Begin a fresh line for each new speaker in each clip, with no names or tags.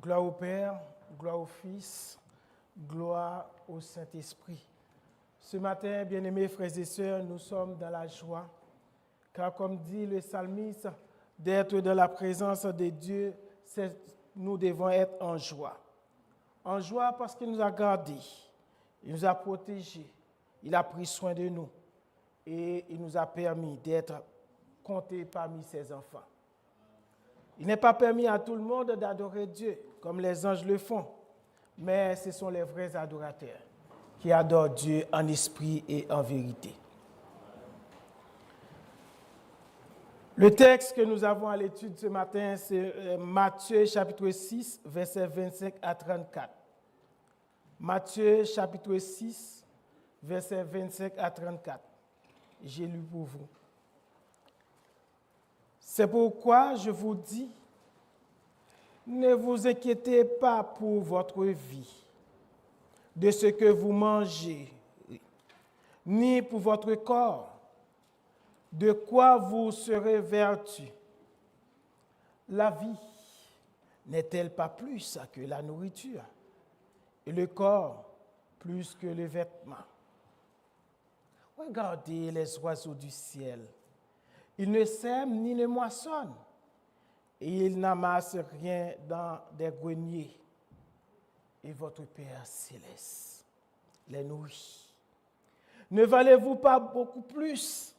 Gloire au Père, gloire au Fils, gloire au Saint-Esprit. Ce matin, bien-aimés frères et sœurs, nous sommes dans la joie, car comme dit le psalmiste, d'être dans la présence de Dieu, nous devons être en joie. En joie parce qu'il nous a gardés, il nous a protégés, il a pris soin de nous et il nous a permis d'être comptés parmi ses enfants. Il n'est pas permis à tout le monde d'adorer Dieu comme les anges le font, mais ce sont les vrais adorateurs qui adorent Dieu en esprit et en vérité. Le texte que nous avons à l'étude ce matin, c'est Matthieu chapitre 6, versets 25 à 34. Matthieu chapitre 6, versets 25 à 34. J'ai lu pour vous. C'est pourquoi je vous dis, ne vous inquiétez pas pour votre vie, de ce que vous mangez, ni pour votre corps, de quoi vous serez vêtus. La vie n'est-elle pas plus que la nourriture, et le corps plus que le vêtement? Regardez les oiseaux du ciel. Ils ne sèment ni ne moissonnent, et ils n'amassent rien dans des greniers. Et votre Père céleste les nourrit. Ne valez-vous pas beaucoup plus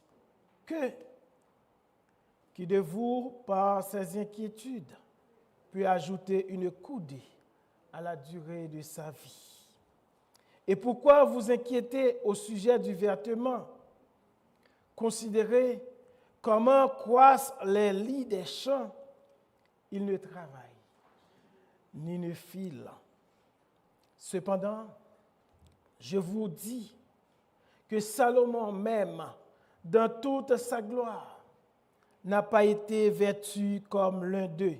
qui de vous, par ses inquiétudes, peut ajouter une coudée à la durée de sa vie? Et pourquoi vous inquiétez au sujet du vêtement? Considérez comment croissent les lits des champs. Ils ne travaillent, ni ne filent. Cependant, je vous dis que Salomon même, dans toute sa gloire, n'a pas été vêtu comme l'un d'eux.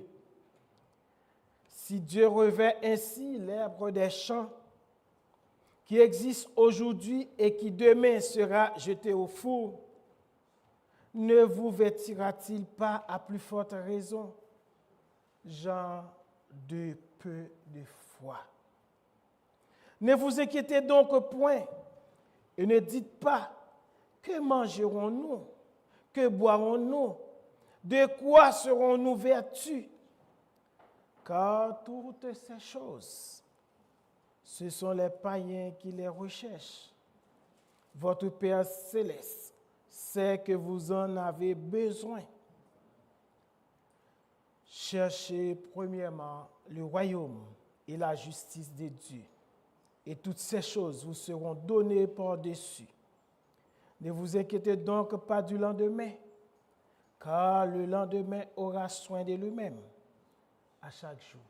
Si Dieu revêt ainsi l'herbe des champs, qui existe aujourd'hui et qui demain sera jeté au four, ne vous vêtira-t-il pas à plus forte raison, gens de peu de foi? Ne vous inquiétez donc point et ne dites pas, que mangerons-nous, que boirons-nous, de quoi serons-nous vêtus? Car toutes ces choses, ce sont les païens qui les recherchent. Votre Père céleste sait que vous en avez besoin. Cherchez premièrement le royaume et la justice de Dieu, et toutes ces choses vous seront données par-dessus. Ne vous inquiétez donc pas du lendemain, car le lendemain aura soin de lui-même. À chaque jour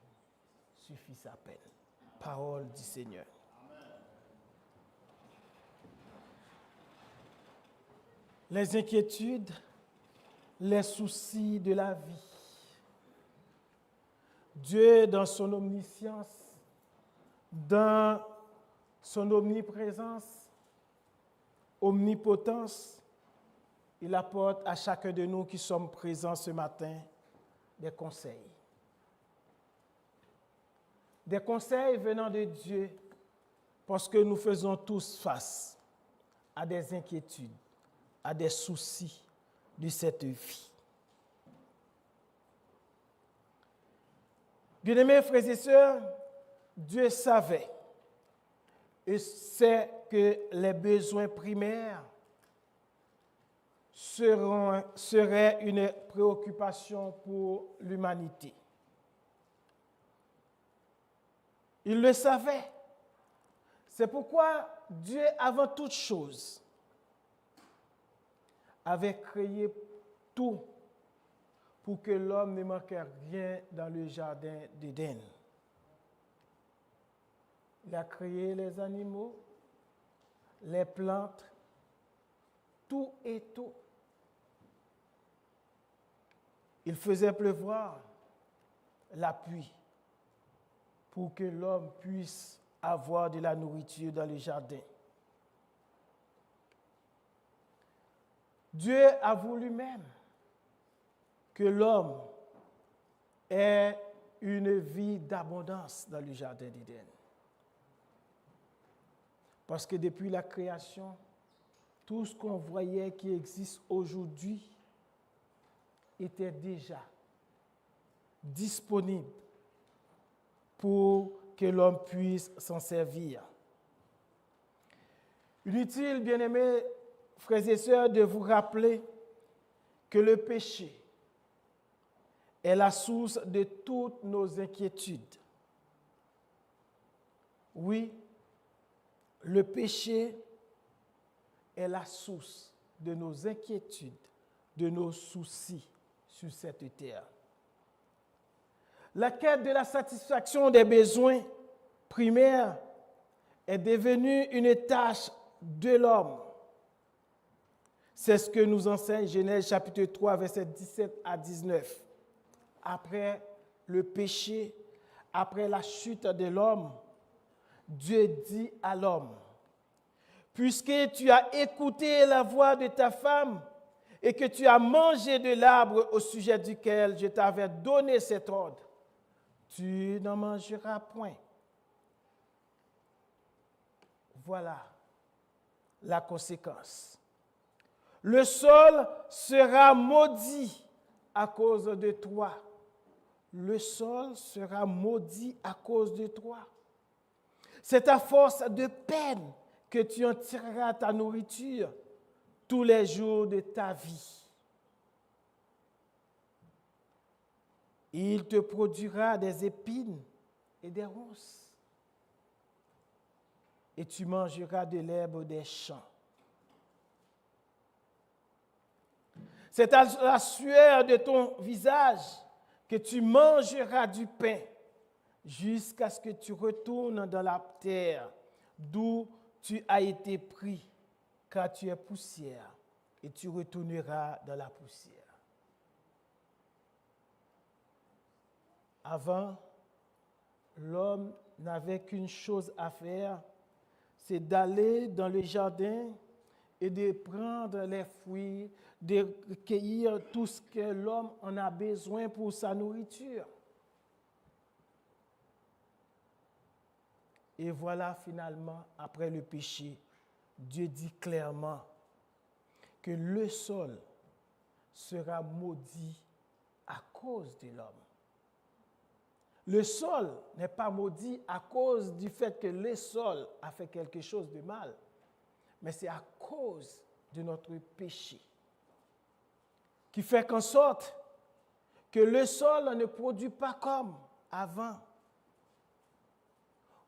suffit sa peine. Parole du Seigneur. Les inquiétudes, les soucis de la vie. Dieu, dans son omniscience, dans son omniprésence, omnipotence, il apporte à chacun de nous qui sommes présents ce matin des conseils. Des conseils venant de Dieu parce que nous faisons tous face à des inquiétudes, à des soucis de cette vie. Bien-aimés frères et sœurs, Dieu savait et sait que les besoins primaires seraient une préoccupation pour l'humanité. Il le savait. C'est pourquoi Dieu, avant toute chose, avait créé tout pour que l'homme ne manque rien dans le jardin d'Éden. Il a créé les animaux, les plantes, tout et tout. Il faisait pleuvoir la pluie pour que l'homme puisse avoir de la nourriture dans le jardin. Dieu a voulu même que l'homme ait une vie d'abondance dans le jardin d'Éden. Parce que depuis la création, tout ce qu'on voyait qui existe aujourd'hui était déjà disponible pour que l'homme puisse s'en servir. Inutile, bien-aimés frères et sœurs, de vous rappeler que le péché est la source de toutes nos inquiétudes. Oui, le péché est la source de nos inquiétudes, de nos soucis sur cette terre. La quête de la satisfaction des besoins primaires est devenue une tâche de l'homme. C'est ce que nous enseigne Genèse chapitre 3, versets 17 à 19. Après le péché, après la chute de l'homme, Dieu dit à l'homme, « Puisque tu as écouté la voix de ta femme et que tu as mangé de l'arbre au sujet duquel je t'avais donné cet ordre, tu n'en mangeras point. » Voilà la conséquence. Le sol sera maudit à cause de toi. Le sol sera maudit à cause de toi. C'est à force de peine que tu en tireras ta nourriture tous les jours de ta vie. Il te produira des épines et des ronces. Et tu mangeras de l'herbe des champs. C'est à la sueur de ton visage que tu mangeras du pain jusqu'à ce que tu retournes dans la terre d'où tu as été pris, car tu es poussière, et tu retourneras dans la poussière. Avant, l'homme n'avait qu'une chose à faire, c'est d'aller dans le jardin et de prendre les fruits, de cueillir tout ce que l'homme en a besoin pour sa nourriture. Et voilà finalement, après le péché, Dieu dit clairement que le sol sera maudit à cause de l'homme. Le sol n'est pas maudit à cause du fait que le sol a fait quelque chose de mal, mais c'est à cause de notre péché qui fait qu'en sorte que le sol ne produit pas comme avant.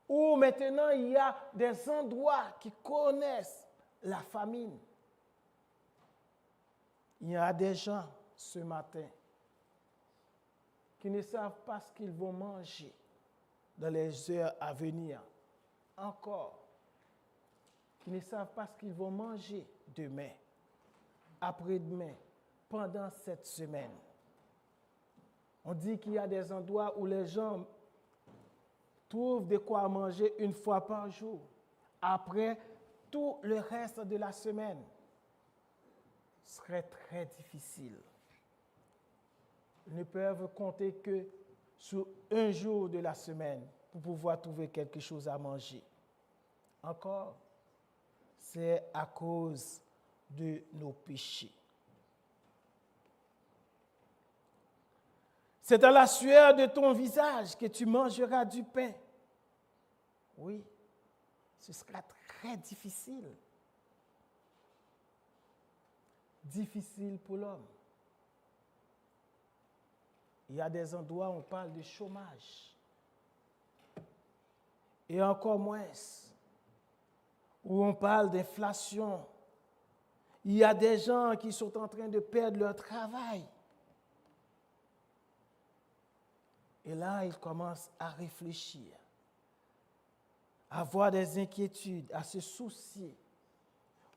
Où maintenant il y a des endroits qui connaissent la famine. Il y a des gens ce matin qui ne savent pas ce qu'ils vont manger dans les heures à venir. Encore, qui ne savent pas ce qu'ils vont manger demain, après-demain, pendant cette semaine. On dit qu'il y a des endroits où les gens trouvent de quoi manger une fois par jour. Après, tout le reste de la semaine serait très difficile. Ils ne peuvent compter que sur un jour de la semaine pour pouvoir trouver quelque chose à manger. Encore, c'est à cause de nos péchés. C'est à la sueur de ton visage que tu mangeras du pain. Oui, ce sera très difficile. Difficile pour l'homme. Il y a des endroits où on parle de chômage. Et encore moins, où on parle d'inflation. Il y a des gens qui sont en train de perdre leur travail. Et là, ils commencent à réfléchir, à avoir des inquiétudes, à se soucier.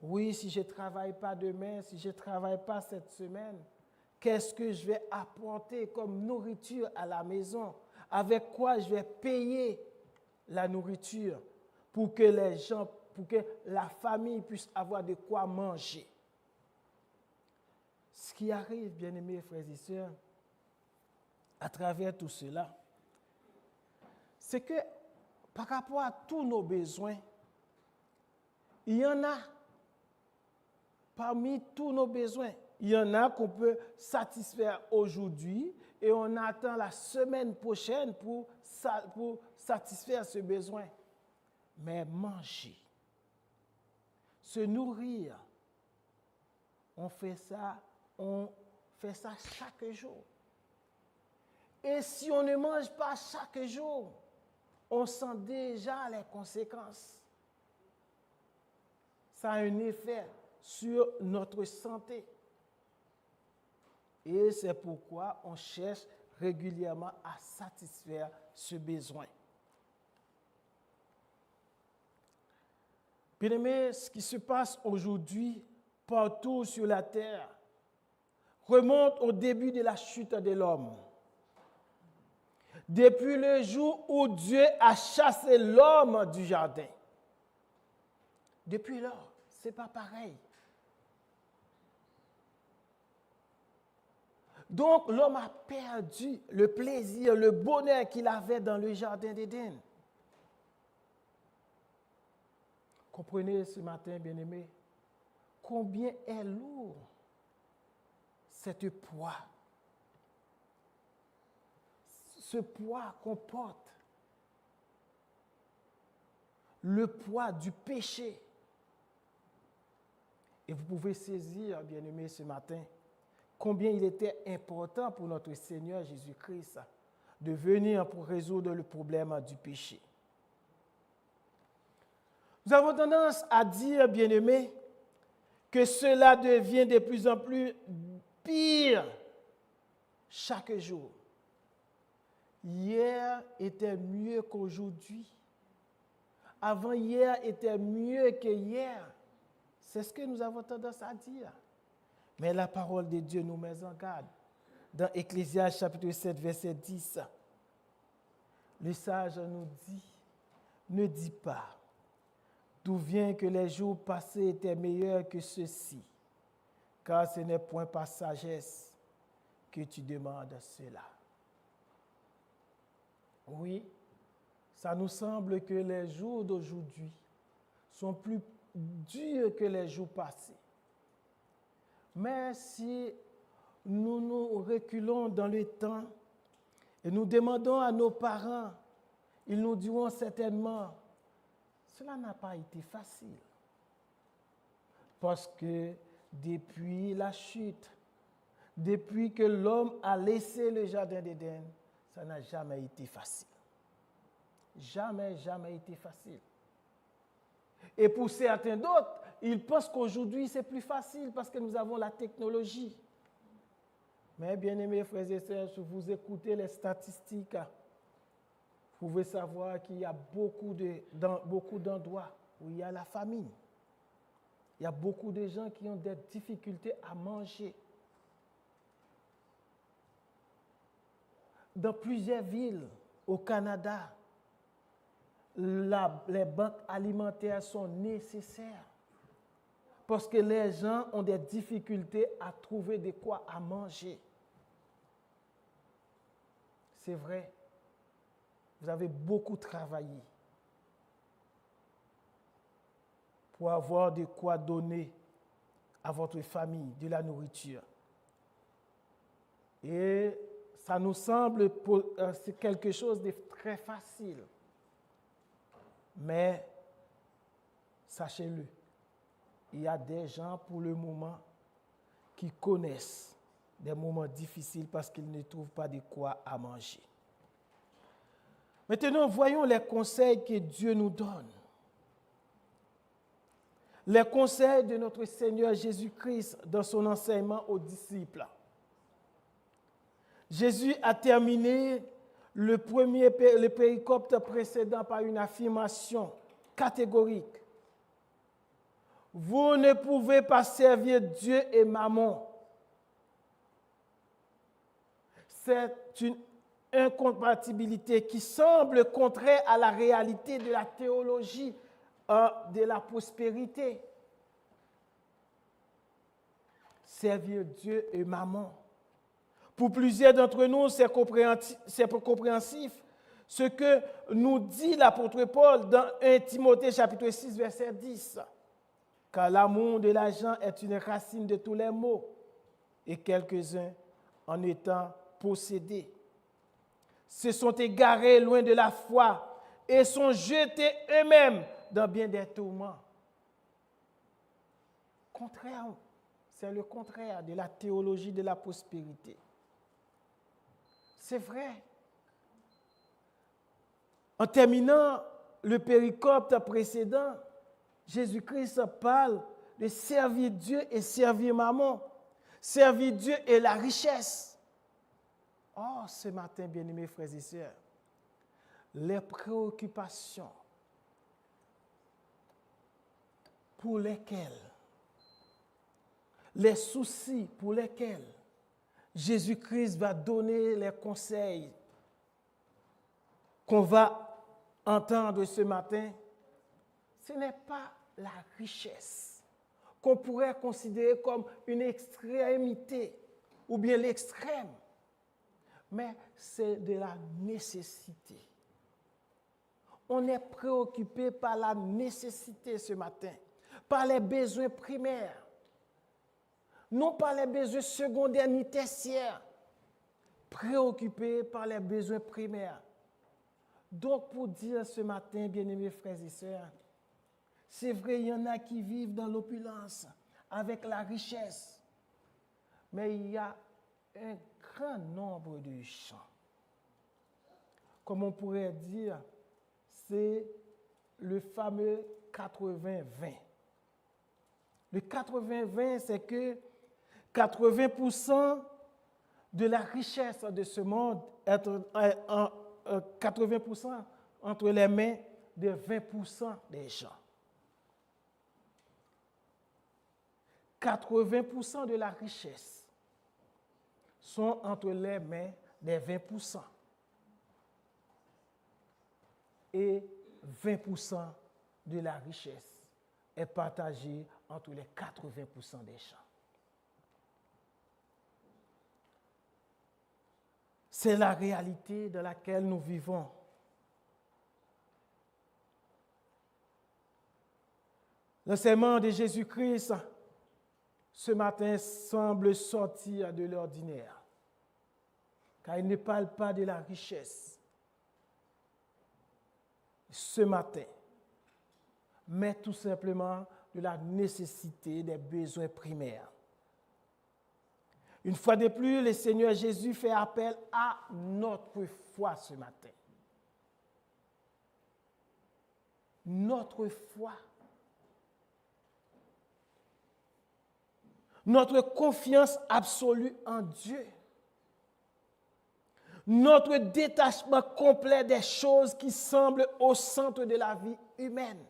Oui, si je ne travaille pas demain, si je ne travaille pas cette semaine, qu'est-ce que je vais apporter comme nourriture à la maison? Avec quoi je vais payer la nourriture pour que les gens, pour que la famille puisse avoir de quoi manger? Ce qui arrive, bien-aimés frères et sœurs, à travers tout cela, c'est que par rapport à tous nos besoins, il y en a, parmi tous nos besoins, il y en a qu'on peut satisfaire aujourd'hui et on attend la semaine prochaine pour satisfaire ce besoin. Mais manger, se nourrir, on fait ça chaque jour. Et si on ne mange pas chaque jour, on sent déjà les conséquences. Ça a un effet sur notre santé. Et c'est pourquoi on cherche régulièrement à satisfaire ce besoin. Bien-aimés, ce qui se passe aujourd'hui partout sur la terre remonte au début de la chute de l'homme. Depuis le jour où Dieu a chassé l'homme du jardin. Depuis lors, ce n'est pas pareil. Donc, l'homme a perdu le plaisir, le bonheur qu'il avait dans le jardin d'Éden. Comprenez ce matin, bien-aimés, combien est lourd cette poids. Ce poids qu'on porte, le poids du péché. Et vous pouvez saisir, bien-aimés, ce matin, combien il était important pour notre Seigneur Jésus-Christ de venir pour résoudre le problème du péché. Nous avons tendance à dire, bien-aimés, que cela devient de plus en plus pire chaque jour. Hier était mieux qu'aujourd'hui. Avant-hier était mieux que hier. C'est ce que nous avons tendance à dire. Mais la parole de Dieu nous met en garde. Dans Ecclésiaste chapitre 7, verset 10, le sage nous dit, ne dis pas, d'où vient que les jours passés étaient meilleurs que ceux-ci, car ce n'est point par sagesse que tu demandes cela. Oui, ça nous semble que les jours d'aujourd'hui sont plus durs que les jours passés. Mais si nous nous reculons dans le temps et nous demandons à nos parents, ils nous diront certainement, cela n'a pas été facile. Parce que depuis la chute, depuis que l'homme a laissé le jardin d'Éden, ça n'a jamais été facile. Jamais, jamais été facile. Et pour certains d'autres, ils pensent qu'aujourd'hui c'est plus facile parce que nous avons la technologie. Mais bien aimés frères et sœurs, si vous écoutez les statistiques, vous pouvez savoir qu'il y a beaucoup d'endroits où il y a la famine. Il y a beaucoup de gens qui ont des difficultés à manger. Dans plusieurs villes au Canada, les banques alimentaires sont nécessaires parce que les gens ont des difficultés à trouver de quoi à manger. C'est vrai, vous avez beaucoup travaillé pour avoir de quoi donner à votre famille de la nourriture. Et ça nous semble c'est quelque chose de très facile. Mais sachez-le, il y a des gens pour le moment qui connaissent des moments difficiles parce qu'ils ne trouvent pas de quoi à manger. Maintenant, voyons les conseils que Dieu nous donne. Les conseils de notre Seigneur Jésus-Christ dans son enseignement aux disciples. Jésus a terminé le péricope précédent par une affirmation catégorique. Vous ne pouvez pas servir Dieu et Mammon. C'est une incompatibilité qui semble contraire à la réalité de la théologie de la prospérité. Servir Dieu et Mammon. Pour plusieurs d'entre nous, c'est compréhensif. ce que nous dit l'apôtre Paul dans 1 Timothée chapitre 6, verset 10. Car l'amour de l'argent est une racine de tous les maux, et quelques-uns en étant possédés se sont égarés loin de la foi et sont jetés eux-mêmes dans bien des tourments. Contraire, c'est le contraire de la théologie de la prospérité. C'est vrai. En terminant le péricope précédent, Jésus-Christ parle de servir Dieu et servir Mammon. Servir Dieu et la richesse. Oh, ce matin, bien-aimés frères et sœurs, les préoccupations pour lesquelles, les soucis pour lesquels Jésus-Christ va donner les conseils qu'on va entendre ce matin, ce n'est pas la richesse qu'on pourrait considérer comme une extrémité ou bien l'extrême, mais c'est de la nécessité. On est préoccupé par la nécessité ce matin, par les besoins primaires, non par les besoins secondaires ni tertiaires, préoccupé par les besoins primaires. Donc, pour dire ce matin, bien-aimés frères et sœurs, c'est vrai, il y en a qui vivent dans l'opulence, avec la richesse, mais il y a un grand nombre de gens. Comme on pourrait dire, c'est le fameux 80-20. Le 80-20, c'est que 80% de la richesse de ce monde est 80% entre les mains de 20% des gens. 80% de la richesse sont entre les mains des 20%. Et 20% de la richesse est partagée entre les 80% des gens. C'est la réalité dans laquelle nous vivons. L'enseignement de Jésus-Christ ce matin semble sortir de l'ordinaire, car il ne parle pas de la richesse ce matin, mais tout simplement de la nécessité des besoins primaires. Une fois de plus, le Seigneur Jésus fait appel à notre foi ce matin. Notre foi. Notre confiance absolue en Dieu. Notre détachement complet des choses qui semblent au centre de la vie humaine.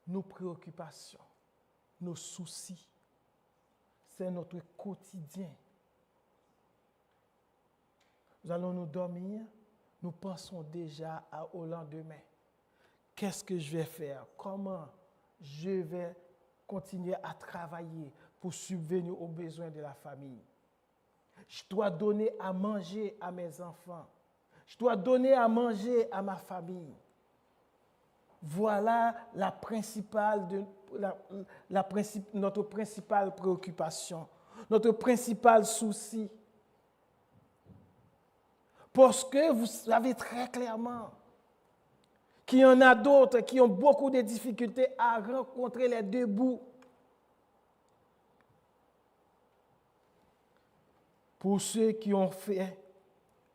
Nos préoccupations, nos soucis, c'est notre quotidien. Nous allons nous dormir, nous pensons déjà au lendemain. Qu'est-ce que je vais faire? Comment je vais continuer à travailler pour subvenir aux besoins de la famille? Je dois donner à manger à mes enfants. Je dois donner à manger à ma famille. Voilà notre principale préoccupation, notre principal souci. Parce que vous savez très clairement qu'il y en a d'autres qui ont beaucoup de difficultés à rencontrer les deux bouts. Pour ceux qui ont fait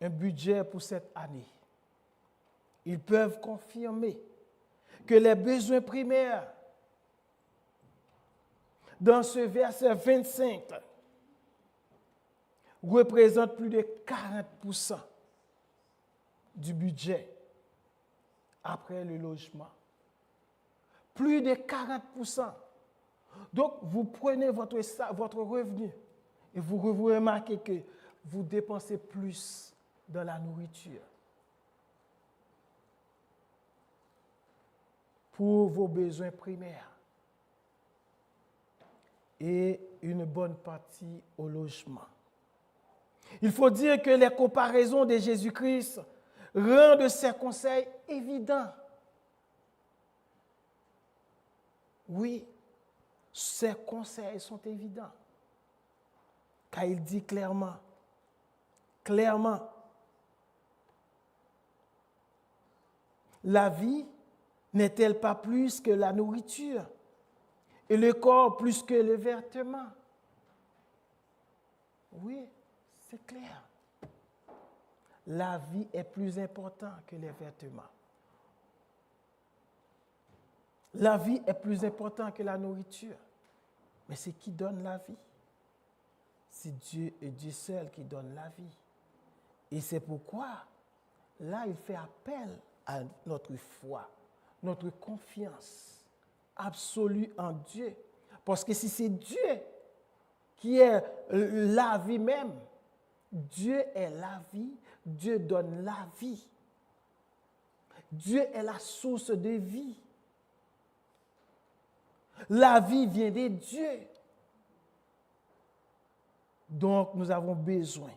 un budget pour cette année, ils peuvent confirmer que les besoins primaires dans ce verset 25 représentent plus de 40% du budget après le logement. Plus de 40%. Donc, vous prenez votre revenu et vous remarquez que vous dépensez plus dans la nourriture pour vos besoins primaires et une bonne partie au logement. Il faut dire que les comparaisons de Jésus-Christ rendent ses conseils évidents. Oui, ses conseils sont évidents. Car il dit clairement, la vie n'est-elle pas plus que la nourriture et le corps plus que le vêtement? Oui, c'est clair. La vie est plus importante que les vêtements. La vie est plus importante que la nourriture. Mais c'est qui donne la vie? C'est Dieu et Dieu seul qui donne la vie. Et c'est pourquoi, là, il fait appel à notre foi, notre confiance absolue en Dieu. Parce que si c'est Dieu qui est la vie même, Dieu est la vie, Dieu donne la vie. Dieu est la source de vie. La vie vient de Dieu. Donc, nous avons besoin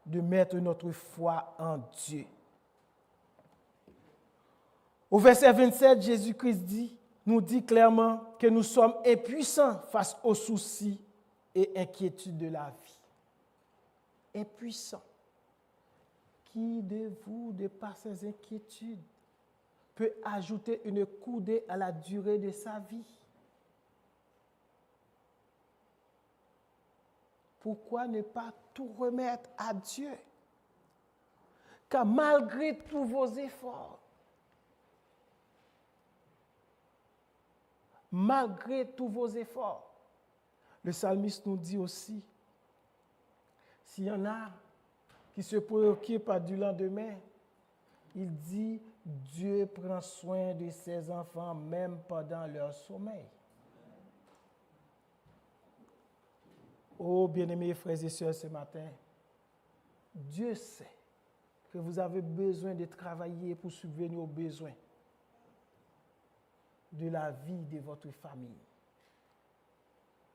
de mettre notre foi en Dieu. Au verset 27, Jésus-Christ nous dit clairement que nous sommes impuissants face aux soucis et inquiétudes de la vie. Impuissants. Qui de vous, de par ses inquiétudes, peut ajouter une coudée à la durée de sa vie? Pourquoi ne pas tout remettre à Dieu? Car malgré tous vos efforts, le psalmiste nous dit aussi, s'il y en a qui se préoccupent du lendemain, il dit, Dieu prend soin de ses enfants même pendant leur sommeil. Oh, bien-aimés frères et sœurs, ce matin, Dieu sait que vous avez besoin de travailler pour subvenir aux besoins de la vie de votre famille.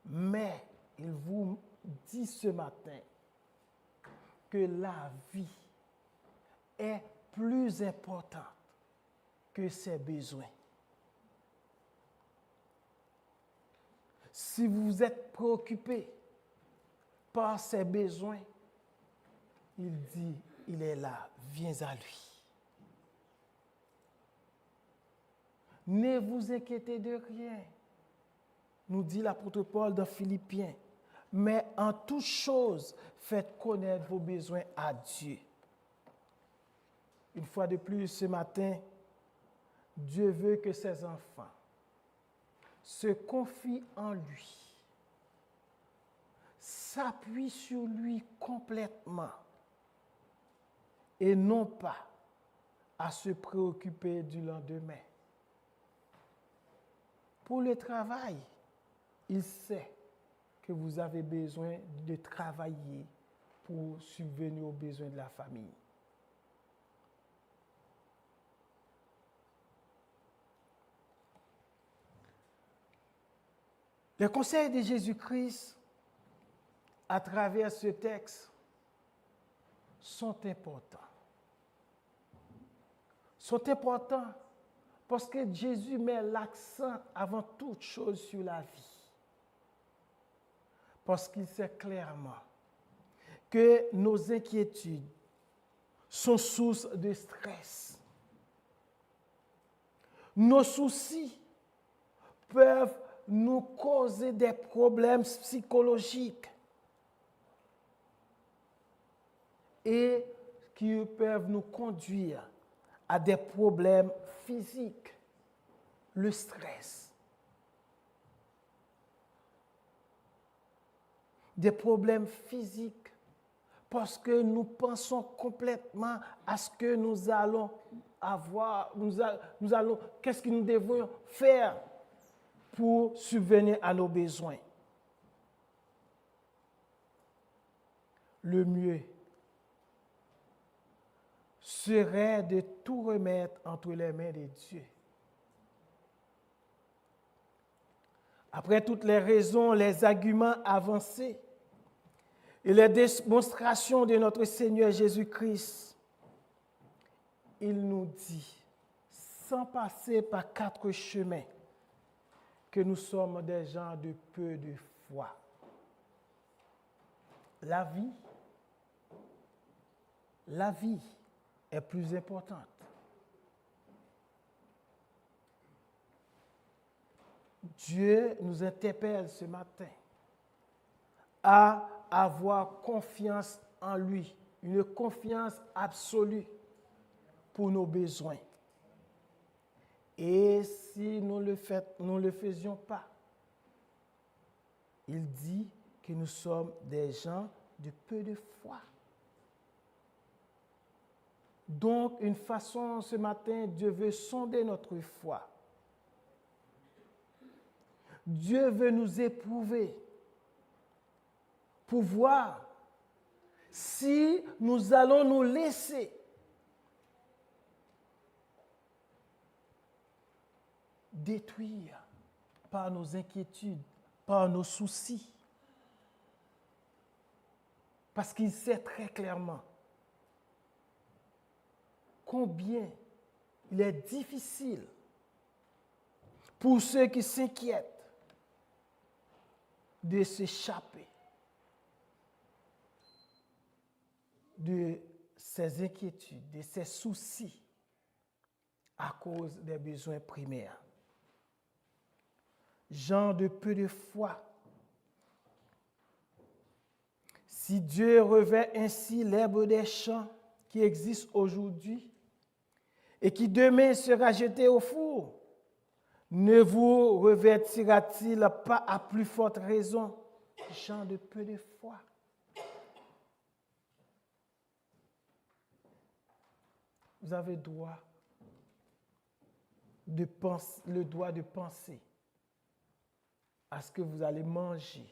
Mais il vous dit ce matin que la vie est plus importante que ses besoins. Si vous êtes préoccupé par ses besoins, il dit, il est là, viens à lui. Ne vous inquiétez de rien, nous dit l'apôtre Paul dans Philippiens, mais en toute chose, faites connaître vos besoins à Dieu. Une fois de plus, ce matin, Dieu veut que ses enfants se confient en lui, s'appuient sur lui complètement et non pas à se préoccuper du lendemain. Pour le travail, il sait que vous avez besoin de travailler pour subvenir aux besoins de la famille. Les conseils de Jésus-Christ à travers ce texte sont importants. Sont importants parce que Jésus met l'accent avant toute chose sur la vie. Parce qu'il sait clairement que nos inquiétudes sont source de stress. Nos soucis peuvent nous causer des problèmes psychologiques et qui peuvent nous conduire à des problèmes physiques, le stress, des problèmes physiques, parce que nous pensons complètement à ce que nous allons avoir, qu'est-ce que nous devons faire pour subvenir à nos besoins. Le mieux serait de tout remettre entre les mains de Dieu. Après toutes les raisons, les arguments avancés, et les démonstrations de notre Seigneur Jésus-Christ, il nous dit, sans passer par 4 chemins, que nous sommes des gens de peu de foi. La vie est plus importante. Dieu nous interpelle ce matin à avoir confiance en lui, une confiance absolue pour nos besoins. Et si nous ne le faisions pas, il dit que nous sommes des gens de peu de foi. Donc, une façon ce matin, Dieu veut sonder notre foi. Dieu veut nous éprouver pour voir si nous allons nous laisser détruire par nos inquiétudes, par nos soucis. Parce qu'il sait très clairement combien il est difficile pour ceux qui s'inquiètent de s'échapper de ces inquiétudes, de ces soucis à cause des besoins primaires. Gens de peu de foi. Si Dieu revêt ainsi l'herbe des champs qui existe aujourd'hui et qui demain sera jeté au four, ne vous revêtira-t-il pas à plus forte raison, gens de peu de foi? Vous avez le droit de penser à ce que vous allez manger,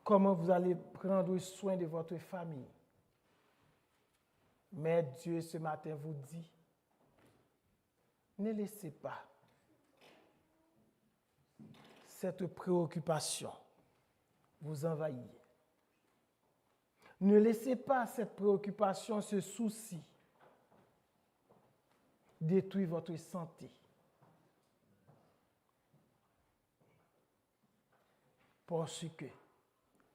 comment vous allez prendre soin de votre famille. Mais Dieu, ce matin, vous dit, ne laissez pas cette préoccupation vous envahir. Ne laissez pas cette préoccupation, ce souci, détruire votre santé. Parce que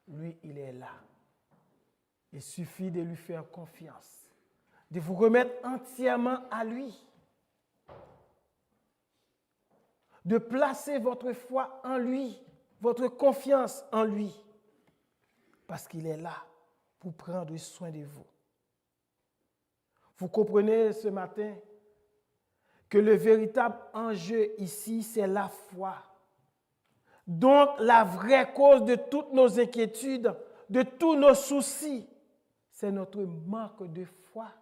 lui, il est là. Il suffit de lui faire confiance, de vous remettre entièrement à lui, de placer votre foi en lui, votre confiance en lui, parce qu'il est là pour prendre soin de vous. Vous comprenez ce matin que le véritable enjeu ici, c'est la foi. Donc, la vraie cause de toutes nos inquiétudes, de tous nos soucis, c'est notre manque de foi.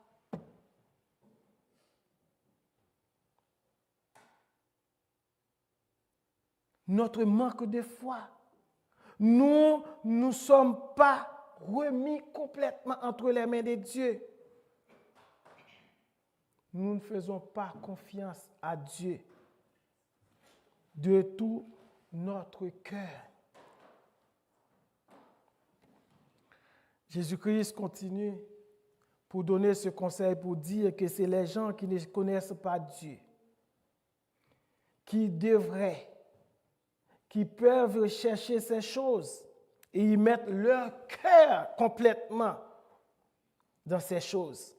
Notre manque de foi. Nous ne sommes pas remis complètement entre les mains de Dieu. Nous ne faisons pas confiance à Dieu de tout notre cœur. Jésus-Christ continue pour donner ce conseil, pour dire que c'est les gens qui ne connaissent pas Dieu, qui peuvent chercher ces choses et y mettre leur cœur complètement dans ces choses.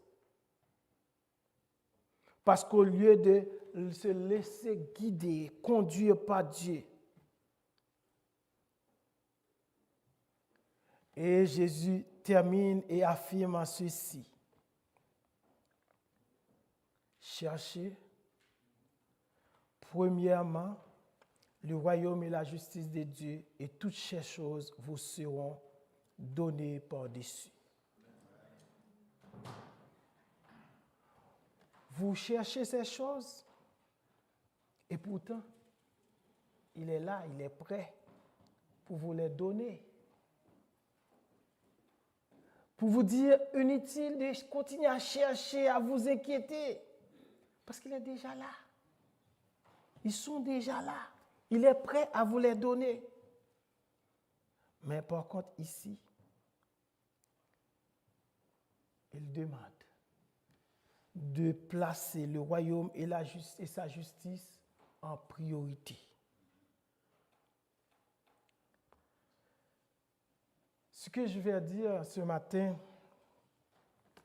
Parce qu'au lieu de se laisser guider, conduire par Dieu, et Jésus termine et affirme ceci. Cherchez premièrement le royaume et la justice de Dieu, et toutes ces choses vous seront données par-dessus. Vous cherchez ces choses, et pourtant, il est là, il est prêt pour vous les donner. Pour vous dire, inutile de continuer à chercher, à vous inquiéter, parce qu'il est déjà là. Ils sont déjà là. Il est prêt à vous les donner. Mais par contre, ici, il demande de placer le royaume et sa justice en priorité. Ce que je vais dire ce matin,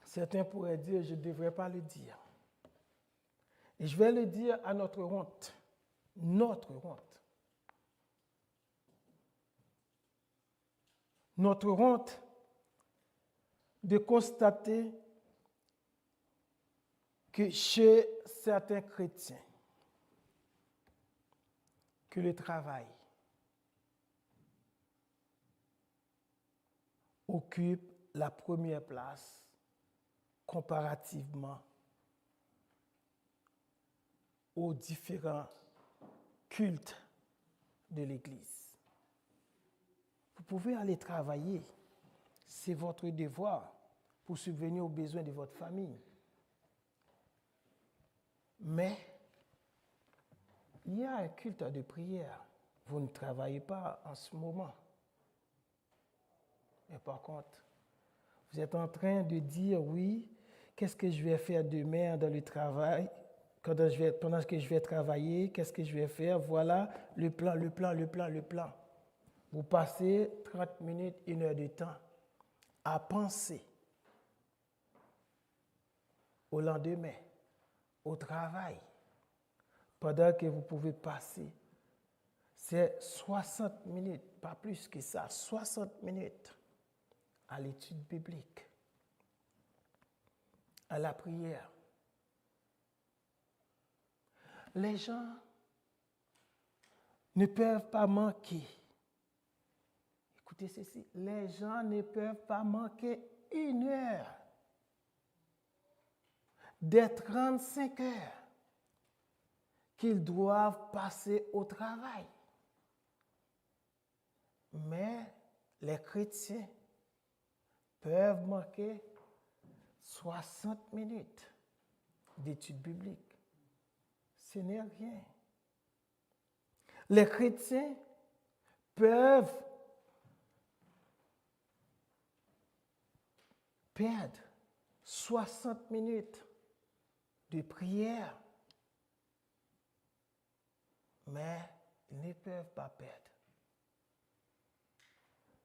certains pourraient dire, je ne devrais pas le dire. Et je vais le dire à notre honte. Notre honte. Notre honte de constater que chez certains chrétiens, que le travail occupe la première place comparativement aux différents cultes de l'Église. Vous pouvez aller travailler, c'est votre devoir pour subvenir aux besoins de votre famille. Mais il y a un culte de prière. Vous ne travaillez pas en ce moment. Mais par contre, vous êtes en train de dire, oui, qu'est-ce que je vais faire demain dans le travail? Pendant que je vais travailler, qu'est-ce que je vais faire? Voilà le plan. Vous passez 30 minutes, 1 heure de temps à penser au lendemain, au travail, pendant que vous pouvez passer. C'est 60 minutes, pas plus que ça, 60 minutes à l'étude biblique, à la prière. Les gens ne peuvent pas manquer. Écoutez ceci, les gens ne peuvent pas manquer 1 heure des 35 heures qu'ils doivent passer au travail. Mais les chrétiens peuvent manquer 60 minutes d'études bibliques. Ce n'est rien. Les chrétiens peuvent perdre 60 minutes de prière, mais ils ne peuvent pas perdre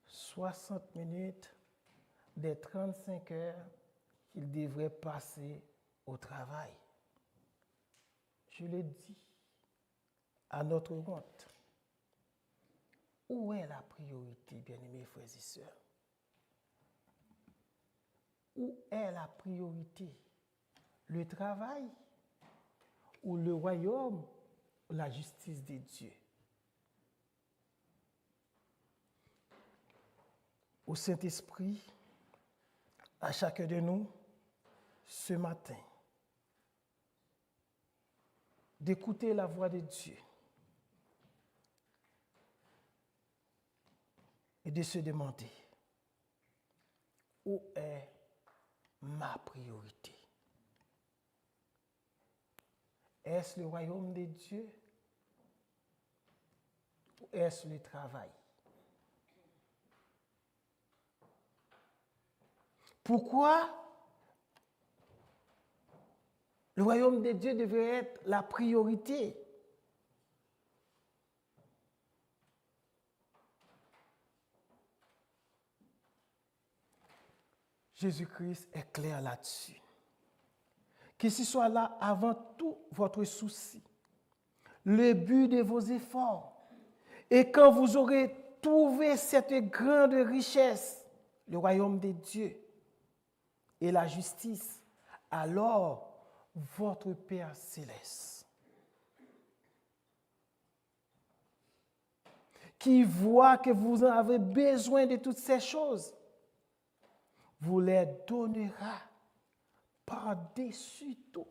60 minutes des 35 heures qu'ils devraient passer au travail. Je le dis à notre honte. Où est la priorité, bien-aimés frères et sœurs? Où est la priorité? Le travail ou le royaume ou la justice de Dieu? Au Saint-Esprit, à chacun de nous, ce matin, d'écouter la voix de Dieu et de se demander, où est ma priorité? Est-ce le royaume de Dieu ou est-ce le travail? Pourquoi le royaume de Dieu devrait être la priorité? Jésus-Christ est clair là-dessus. Que ce soit là avant tout votre souci, le but de vos efforts. Et quand vous aurez trouvé cette grande richesse, le royaume de Dieu et la justice, alors votre Père céleste, qui voit que vous avez besoin de toutes ces choses, vous les donnera par-dessus tout.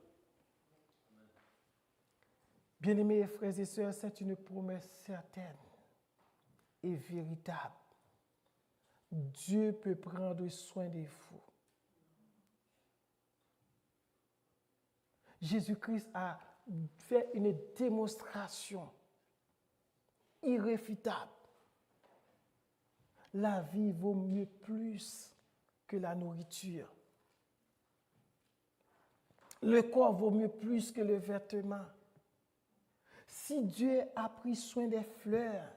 Bien-aimés frères et sœurs, c'est une promesse certaine et véritable. Dieu peut prendre soin de vous. Jésus-Christ a fait une démonstration irréfutable La vie vaut mieux plus que la nourriture. Le corps vaut mieux plus que le vêtement. Si Dieu a pris soin des fleurs,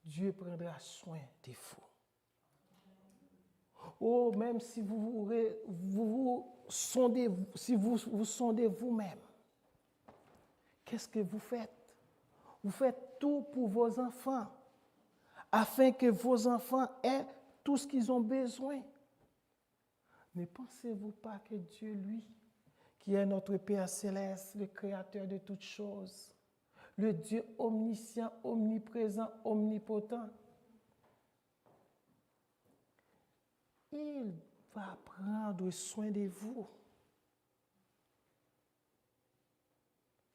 Dieu prendra soin des vous. Oh, même si vous sondez, si vous sondez vous-même, qu'est-ce que vous faites? Vous faites tout pour vos enfants, afin que vos enfants aient tout ce qu'ils ont besoin. Ne pensez-vous pas que Dieu, lui, qui est notre Père céleste, le Créateur de toutes choses, le Dieu omniscient, omniprésent, omnipotent, il va prendre soin de vous.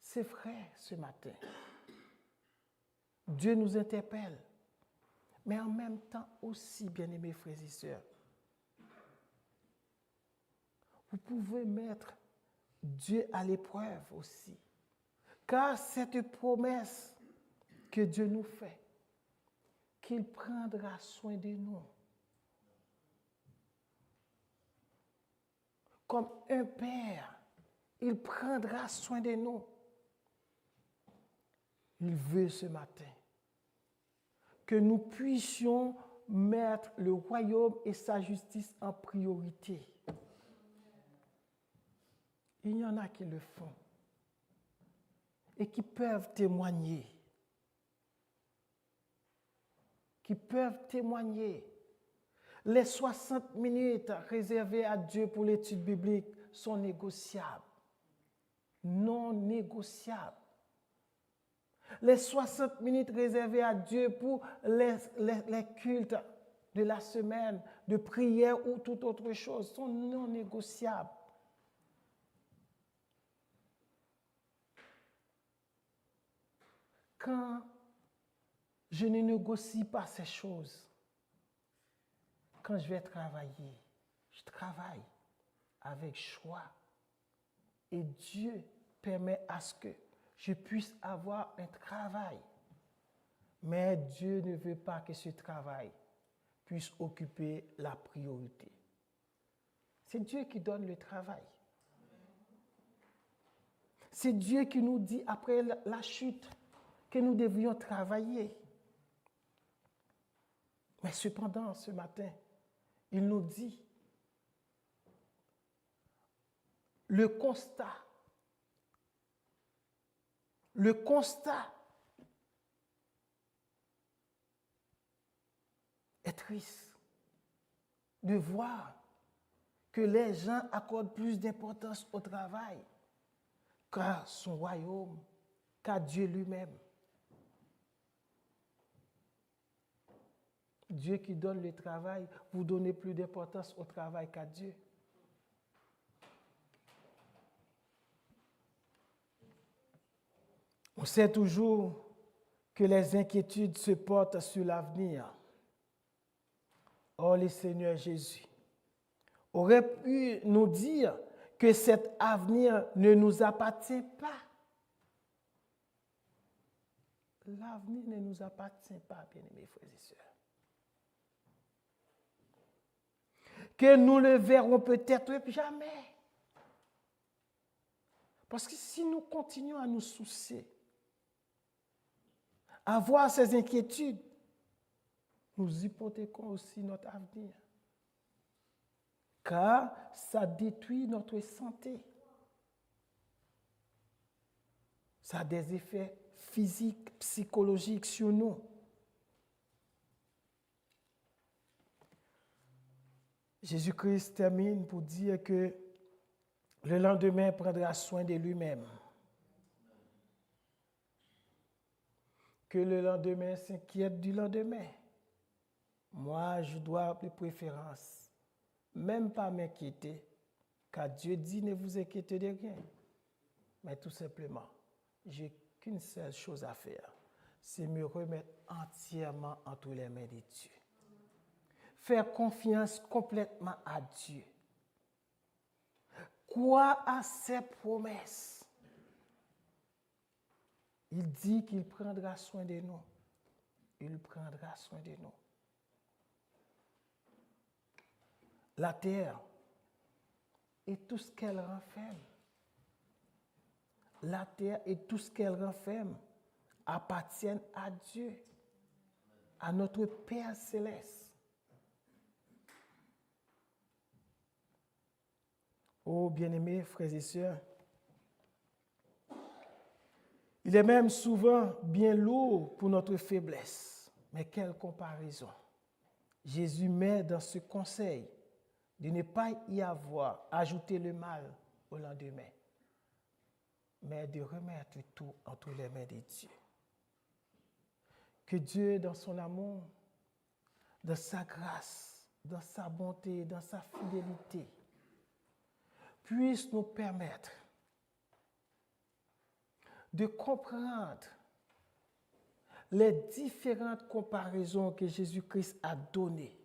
C'est vrai ce matin. Dieu nous interpelle, mais en même temps aussi, bien-aimés frères et sœurs, vous pouvez mettre Dieu à l'épreuve aussi. Car cette promesse que Dieu nous fait, qu'il prendra soin de nous, comme un père, il prendra soin de nous. Il veut ce matin que nous puissions mettre le royaume et sa justice en priorité. Il y en a qui le font et qui peuvent témoigner. Les 60 minutes réservées à Dieu pour l'étude biblique sont négociables, non négociables. Les 60 minutes réservées à Dieu pour les cultes de la semaine, de prière ou toute autre chose sont non négociables. Quand je ne négocie pas ces choses, quand je vais travailler, je travaille avec choix. Et Dieu permet à ce que je puisse avoir un travail. Mais Dieu ne veut pas que ce travail puisse occuper la priorité. C'est Dieu qui donne le travail. C'est Dieu qui nous dit après la chute que nous devions travailler. Mais cependant, ce matin, il nous dit le constat est triste de voir que les gens accordent plus d'importance au travail qu'à son royaume, qu'à Dieu lui-même. Dieu qui donne le travail, vous donnez plus d'importance au travail qu'à Dieu. On sait toujours que les inquiétudes se portent sur l'avenir. Or, le Seigneur Jésus aurait pu nous dire que cet avenir ne nous appartient pas. L'avenir ne nous appartient pas, bien-aimés frères et sœurs. Que nous le verrons peut-être jamais. Parce que si nous continuons à nous soucier, à avoir ces inquiétudes, nous hypothéquons aussi notre avenir. Car ça détruit notre santé. Ça a des effets physiques, psychologiques sur nous. Jésus-Christ termine pour dire que le lendemain prendra soin de lui-même. Que le lendemain s'inquiète du lendemain. Moi, je dois de préférence même pas m'inquiéter, car Dieu dit ne vous inquiétez de rien. Mais tout simplement, j'ai qu'une seule chose à faire, c'est me remettre entièrement entre les mains de Dieu. Faire confiance complètement à Dieu. Croire à ses promesses. Il dit qu'il prendra soin de nous. il prendra soin de nous. La terre et tout ce qu'elle renferme, la terre et tout ce qu'elle renferme appartiennent à Dieu, à notre Père céleste. Oh, bien-aimés frères et sœurs, il est même souvent bien lourd pour notre faiblesse. Mais quelle comparaison! Jésus met dans ce conseil de ne pas y avoir ajouté le mal au lendemain, mais de remettre tout entre les mains de Dieu. Que Dieu, dans son amour, dans sa grâce, dans sa bonté, dans sa fidélité, puisse nous permettre de comprendre les différentes comparaisons que Jésus-Christ a données.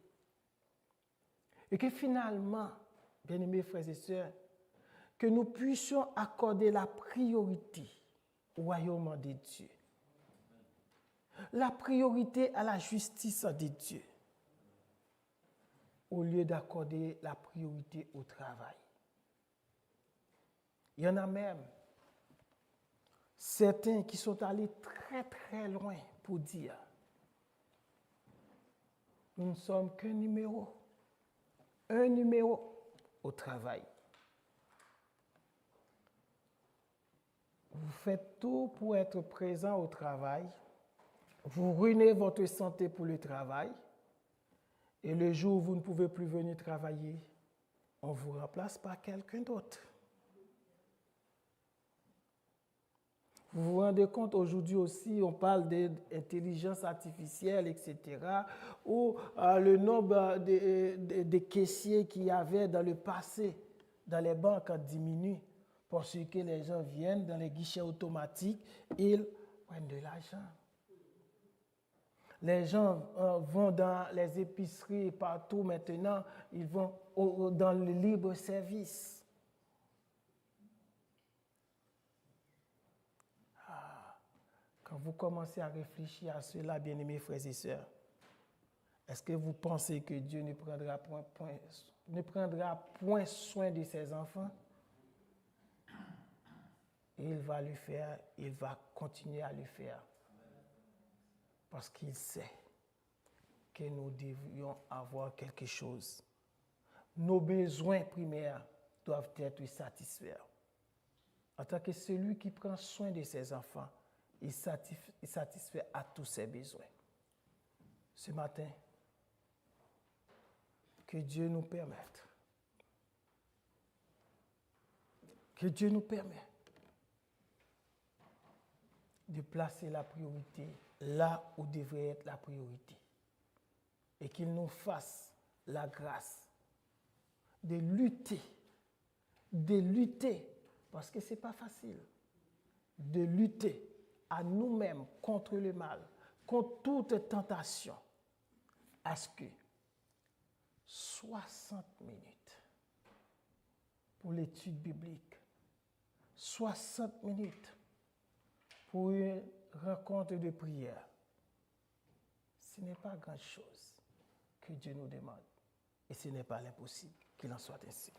Et que finalement, bien-aimés frères et sœurs, que nous puissions accorder la priorité au royaume de Dieu. La priorité à la justice de Dieu, au lieu d'accorder la priorité au travail. Il y en a même certains qui sont allés très très loin pour dire nous ne sommes qu'un numéro au travail. Vous faites tout pour être présent au travail, vous ruinez votre santé pour le travail, et le jour où vous ne pouvez plus venir travailler, on vous remplace par quelqu'un d'autre. Vous vous rendez compte, aujourd'hui aussi, on parle d'intelligence artificielle, etc., où le nombre de caissiers qu'il y avait dans le passé, dans les banques, diminue, parce que les gens viennent dans les guichets automatiques, ils prennent de l'argent. Les gens vont dans les épiceries partout maintenant, ils vont dans le libre service. Quand vous commencez à réfléchir à cela, bien-aimés frères et sœurs, est-ce que vous pensez que Dieu ne prendra point soin de ses enfants? Et il va le faire, il va continuer à le faire. Parce qu'il sait que nous devions avoir quelque chose. Nos besoins primaires doivent être satisfaits. En tant que celui qui prend soin de ses enfants, il satisfait à tous ses besoins. Ce matin, que Dieu nous permette, de placer la priorité là où devrait être la priorité. Et qu'il nous fasse la grâce de lutter, parce que ce n'est pas facile, de lutter à nous-mêmes contre le mal, contre toute tentation, à ce que 60 minutes pour l'étude biblique, 60 minutes pour une rencontre de prière, ce n'est pas grand-chose que Dieu nous demande. Et ce n'est pas l'impossible qu'il en soit ainsi.